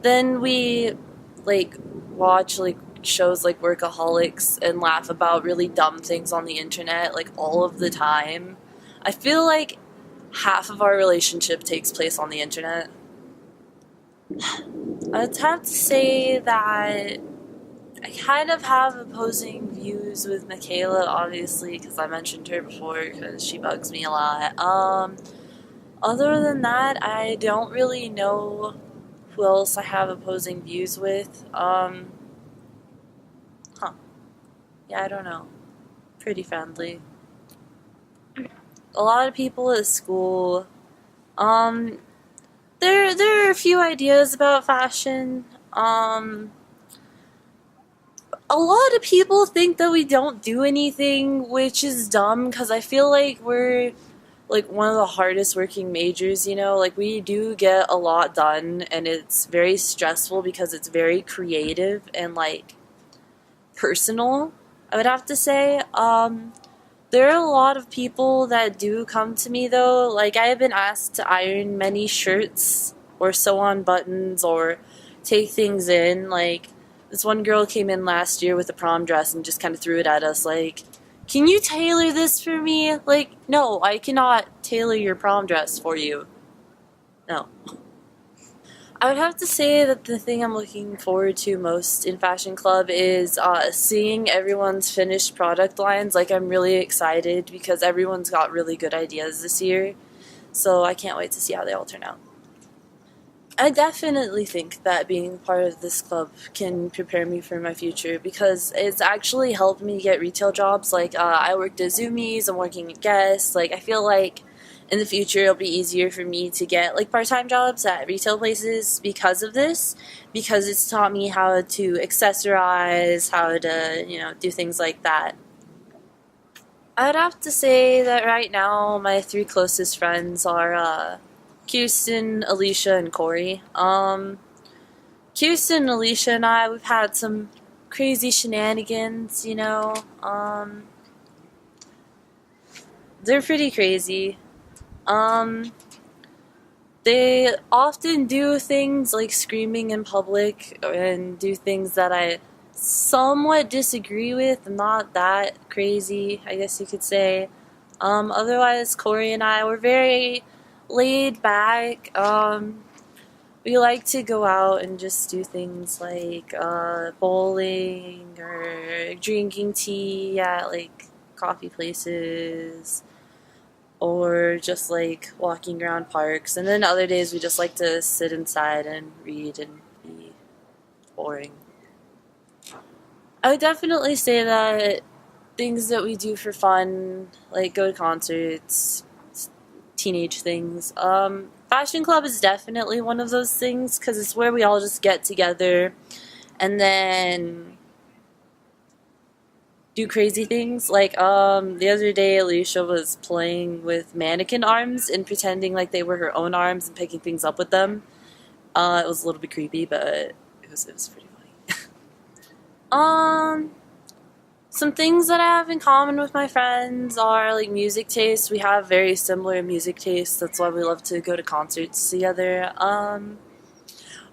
then we like watch like shows like Workaholics and laugh about really dumb things on the internet like all of the time. I feel like half of our relationship takes place on the internet. I'd have to say that I kind of have opposing views with Michaela, obviously, because I mentioned her before, because she bugs me a lot. Other than that, I don't really know who else I have opposing views with. Huh. Yeah, I don't know. Pretty friendly. A lot of people at school. Um, there are a few ideas about fashion. A lot of people think that we don't do anything, which is dumb because I feel like we're like one of the hardest working majors, you know? Like we do get a lot done and it's very stressful because it's very creative and like personal, I would have to say. There are a lot of people that do come to me though. Like I have been asked to iron many shirts or sew on buttons or take things in. Like this one girl came in last year with a prom dress and just kind of threw it at us like, "Can you tailor this for me?" Like, "No, I cannot tailor your prom dress for you." No. I would have to say that the thing I'm looking forward to most in Fashion Club is seeing everyone's finished product lines. Like, I'm really excited because everyone's got really good ideas this year. So I can't wait to see how they all turn out. I definitely think that being part of this club can prepare me for my future because it's actually helped me get retail jobs. Like, I worked at Zoomies, I'm working at Guess. Like, I feel like in the future it'll be easier for me to get like part-time jobs at retail places because of this, because it's taught me how to accessorize, how to, do things like that. I'd have to say that right now my three closest friends are Kirsten, Alicia, and Corey. Kirsten, Alicia, and I, we've had some crazy shenanigans, you know. They're pretty crazy. Um, they often do things like screaming in public and do things that I somewhat disagree with. Not that crazy, I guess you could say. Otherwise, Corey and I were very laid back. We like to go out and just do things like bowling or drinking tea at like coffee places or just like walking around parks. And then other days we just like to sit inside and read and be boring. I would definitely say that things that we do for fun, like go to concerts, teenage things. Fashion Club is definitely one of those things because it's where we all just get together and then do crazy things. Like the other day, Alicia was playing with mannequin arms and pretending like they were her own arms and picking things up with them. It was a little bit creepy, but it was pretty funny. um, Some things that I have in common with my friends are like music tastes. We have very similar music tastes. That's why we love to go to concerts together.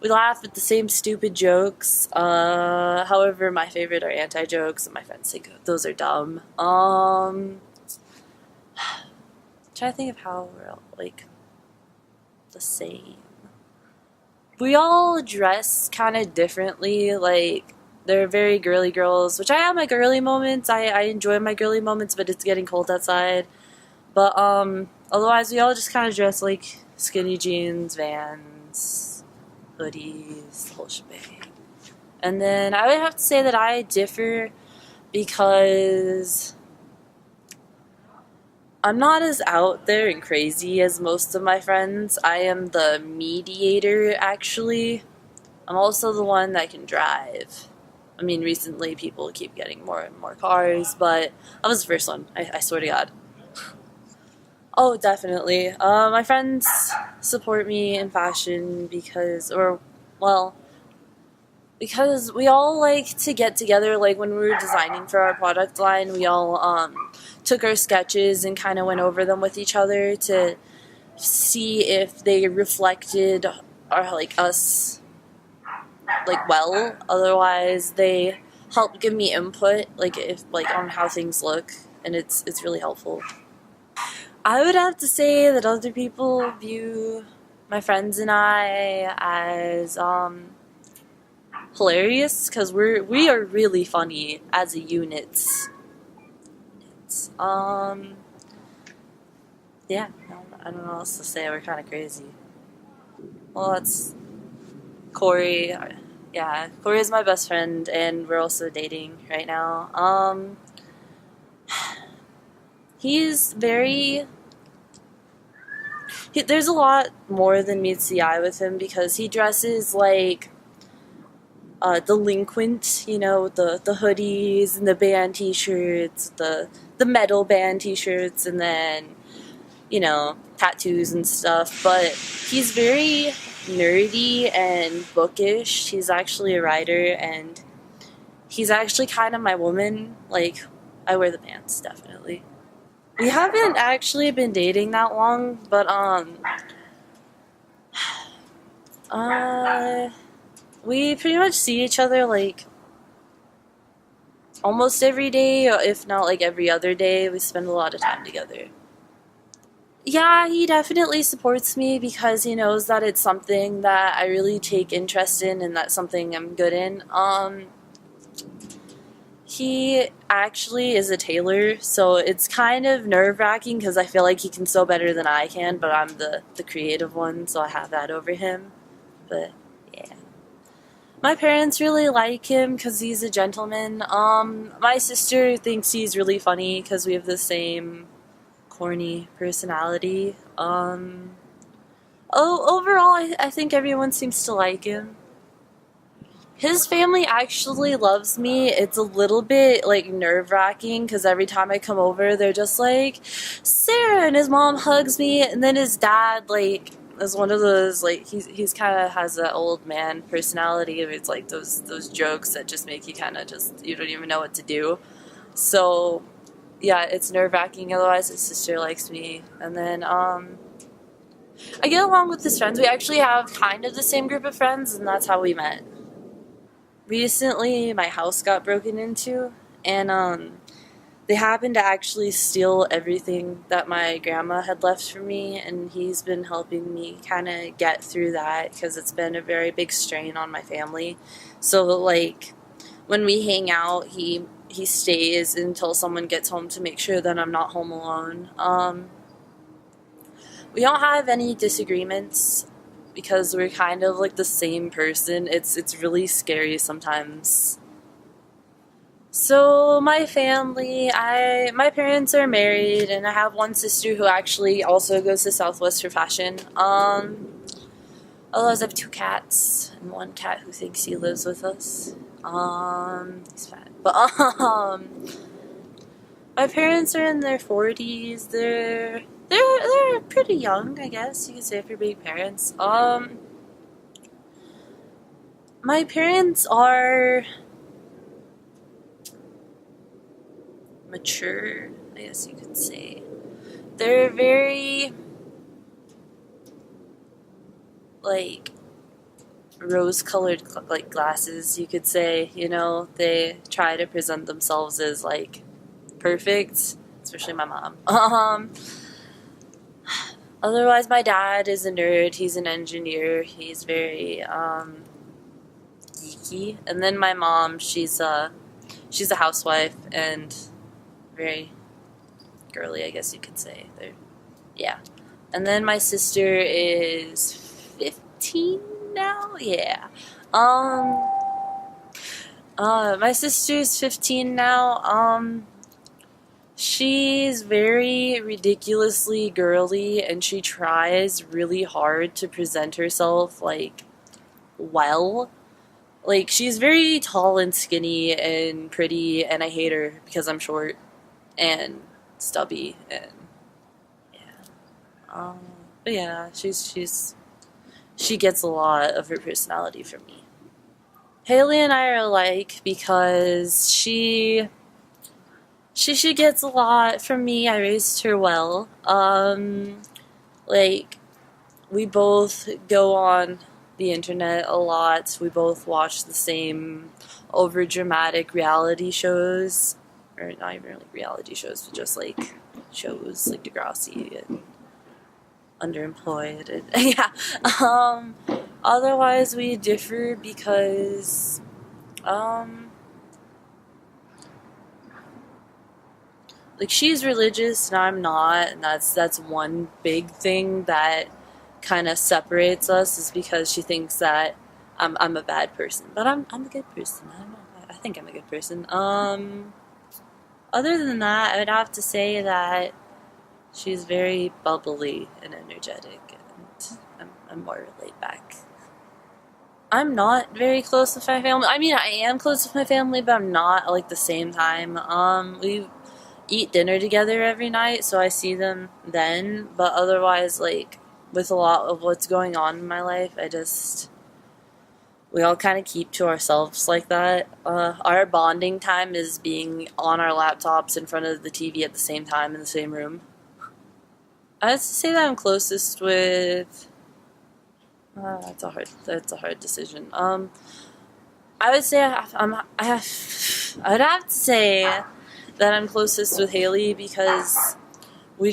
We laugh at the same stupid jokes. However, my favorite are anti-jokes, and my friends think those are dumb. Trying to think of how we're all, like the same. We all dress kind of differently. Like they're very girly girls, which I have my girly moments. I enjoy my girly moments, but it's getting cold outside. But otherwise, we all just kind of dress like skinny jeans, Vans, hoodies, the whole shebang. And then I would have to say that I differ because I'm not as out there and crazy as most of my friends. I am the mediator, actually. I'm also the one that can drive. I mean, recently people keep getting more and more cars, but I was the first one, I swear to God. Oh, definitely. My friends support me in fashion because we all like to get together. Like when we were designing for our product line, we all took our sketches and kind of went over them with each other to see if they reflected our like us like well. Otherwise, they help give me input, like if like on how things look, and it's really helpful. I would have to say that other people view my friends and I as hilarious because we are really funny as a unit. Um, yeah, I don't know what else to say. We're kind of crazy. Well, that's Corey. Yeah, Corey is my best friend, and we're also dating right now. He's very. There's a lot more than meets the eye with him because he dresses like delinquent, you know, the hoodies and the band t-shirts, the metal band t-shirts, and then, you know, tattoos and stuff. But he's very nerdy and bookish. He's actually a writer, and he's actually kind of my woman. Like, I wear the pants, definitely. We haven't actually been dating that long, but uh we pretty much see each other like almost every day, if not like every other day. We spend a lot of time together. Yeah, he definitely supports me because he knows that it's something that I really take interest in and that's something I'm good in. He actually is a tailor, so it's kind of nerve-wracking because I feel like he can sew better than I can, but I'm the creative one, so I have that over him. But yeah. My parents really like him because he's a gentleman. My sister thinks he's really funny because we have the same corny personality. Overall, I think everyone seems to like him. His family actually loves me. It's a little bit like nerve-wracking because every time I come over, they're just like, Sarah, and his mom hugs me, and then his dad like is one of those like he's kind of has an old man personality. It's like those jokes that just make you kind of just you don't even know what to do. So yeah, it's nerve-wracking. Otherwise, his sister likes me, and then I get along with his friends. We actually have kind of the same group of friends, and that's how we met. Recently, my house got broken into, and they happened to actually steal everything that my grandma had left for me, and he's been helping me kind of get through that because it's been a very big strain on my family. So, like, when we hang out, he stays until someone gets home to make sure that I'm not home alone. We don't have any disagreements because we're kind of like the same person. It's really scary sometimes. So my family, my parents are married, and I have one sister who actually also goes to Southwest for fashion. Otherwise, I have two cats and one cat who thinks he lives with us. He's fat, but my parents are in their 40s. They're pretty young, I guess you could say, for being parents. My parents are mature, I guess you could say. They're very like rose-colored like glasses, you could say. You know, they try to present themselves as like perfect, especially my mom. Otherwise, my dad is a nerd. He's an engineer. He's very geeky. And then my mom, she's a housewife and very girly, I guess you could say. Yeah. And then my sister is 15 now. Yeah. My sister's 15 now. She's very ridiculously girly, and she tries really hard to present herself, like, well. Like, she's very tall and skinny and pretty, and I hate her because I'm short and stubby, and yeah. But yeah, she gets a lot of her personality from me. Haley and I are alike because she gets a lot from me. I raised her well. Like, we both go on the internet a lot. We both watch the same over dramatic reality shows, or not even really reality shows, but just like shows like Degrassi and Underemployed. And yeah. Um, Otherwise, we differ because um, like she's religious and I'm not, and that's one big thing that kind of separates us, is because she thinks that I'm a bad person, but I'm a good person. I don't know. I think I'm a good person. Other than that, I would have to say that she's very bubbly and energetic, and I'm more laid back. I'm not very close with my family. I mean, I am close with my family, but I'm not like the same time. We eat dinner together every night, so I see them then. But otherwise, like with a lot of what's going on in my life, we all kind of keep to ourselves like that. Our bonding time is being on our laptops in front of the TV at the same time in the same room. I'd say that I'm closest with. That's a hard decision. I would say I would have to say that I'm closest with Haley because we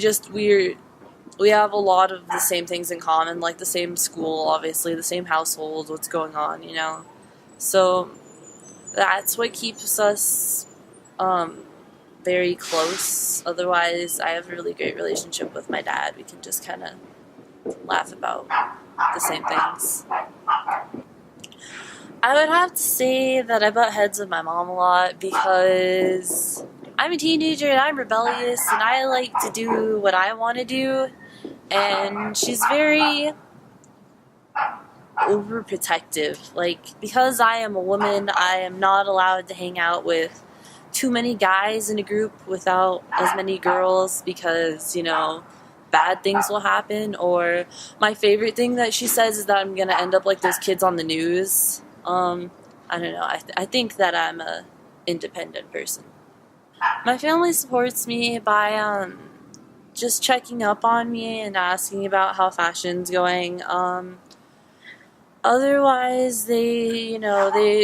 have a lot of the same things in common, like the same school, obviously, the same household, what's going on, you know. So that's what keeps us um, very close. Otherwise, I have a really great relationship with my dad. We can just kind of laugh about the same things. I would have to say that I butt heads with my mom a lot because I'm a teenager and I'm rebellious and I like to do what I want to do, and she's very overprotective. Like, because I am a woman, I am not allowed to hang out with too many guys in a group without as many girls because, you know, bad things will happen. Or my favorite thing that she says is that I'm gonna end up like those kids on the news. I don't know. I think that I'm a independent person. My family supports me by just checking up on me and asking about how fashion's going. Otherwise, they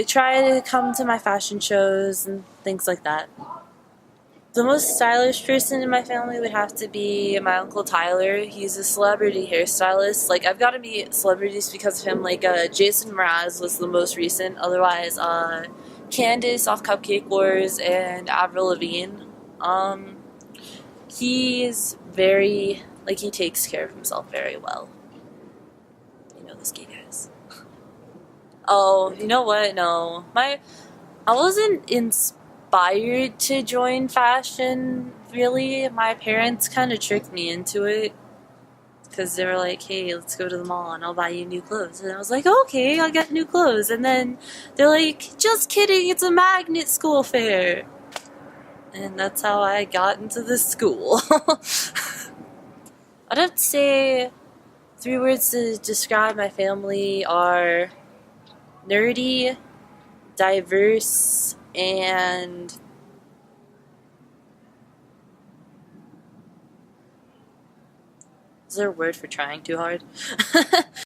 try to come to my fashion shows and things like that. The most stylish person in my family would have to be my Uncle Tyler. He's a celebrity hairstylist. Like, I've got to meet celebrities because of him. Like, Jason Mraz was the most recent. Otherwise, Candace off Cupcake Wars and Avril Lavigne. He's very, like, he takes care of himself very well. You know, those gay guys. Oh, you know what? No. I wasn't inspired to join fashion, really. My parents kind of tricked me into it because they were like, hey, let's go to the mall and I'll buy you new clothes. And I was like, okay, I'll get new clothes. And then they're like, just kidding, it's a magnet school fair. And that's how I got into this school. I'd have to say 3 words to describe my family are nerdy, diverse, and is there a word for trying too hard?